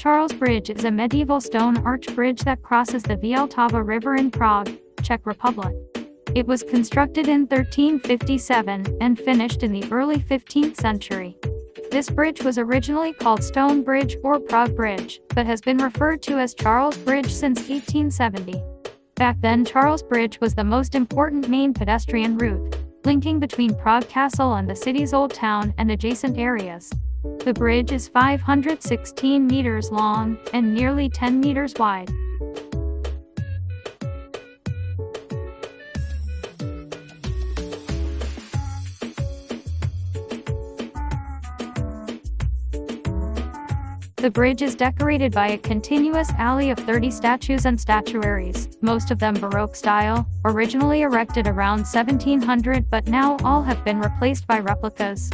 Charles Bridge is a medieval stone arch bridge that crosses the Vltava River in Prague, Czech Republic. It was constructed in 1357 and finished in the early 15th century. This bridge was originally called Stone Bridge or Prague Bridge, but has been referred to as Charles Bridge since 1870. Back then, Charles Bridge was the most important main pedestrian route, linking between Prague Castle and the city's old town and adjacent areas. The bridge is 516 meters long and nearly 10 meters wide. The bridge is decorated by a continuous alley of 30 statues and statuaries, most of them Baroque style, originally erected around 1700 but now all have been replaced by replicas.